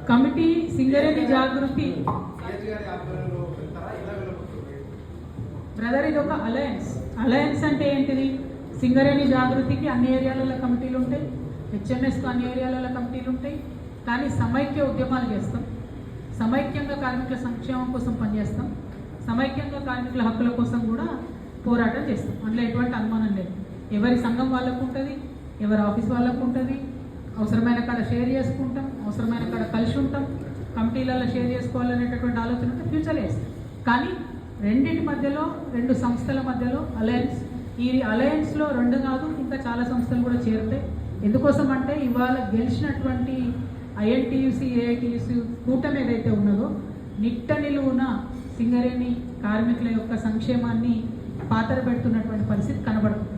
Committee Singareni జాగృతి brother, ఇది ఒక alliance అంటే ఏంటిది? సింగరేణి జాగృతికి అన్ని ఏరియాలలో కమిటీలు ఉంటాయి, హెచ్ఎంఎస్కు అన్ని ఏరియాలలో కమిటీలు ఉంటాయి. కానీ సమైక్య ఉద్యమాలు చేస్తాం, సమైక్యంగా కార్మికుల సంక్షేమం కోసం పనిచేస్తాం, సమైక్యంగా కార్మికుల హక్కుల కోసం కూడా పోరాటం చేస్తాం. అందులో ఎటువంటి అనుమానం లేదు. ఎవరి సంఘం వాళ్ళకు ఉంటుంది, ఎవరి ఆఫీస్ వాళ్ళకు ఉంటుంది. అవసరమైన కాడ షేర్ చేసుకుంటాం, అవసరమైన కాడ కలిసి ఉంటాం. కమిటీలలో షేర్ చేసుకోవాలనేటటువంటి ఆలోచన ఉంటే ఫ్యూచర్ వేస్తాం. కానీ రెండింటి మధ్యలో, రెండు సంస్థల మధ్యలో అలయన్స్. ఈ అలయన్స్లో రెండు కాదు, ఇంకా చాలా సంస్థలు కూడా చేరుతాయి. ఎందుకోసం అంటే ఇవాళ గెలిచినటువంటి ఐఎన్టీయూసీ, ఏఐటీయూసీ కూటమి ఏదైతే ఉన్నదో నిట్ట నిలువున సింగరేణి కార్మికుల యొక్క సంక్షేమాన్ని పాతర పెడుతున్నటువంటి పరిస్థితి కనబడుతుంది.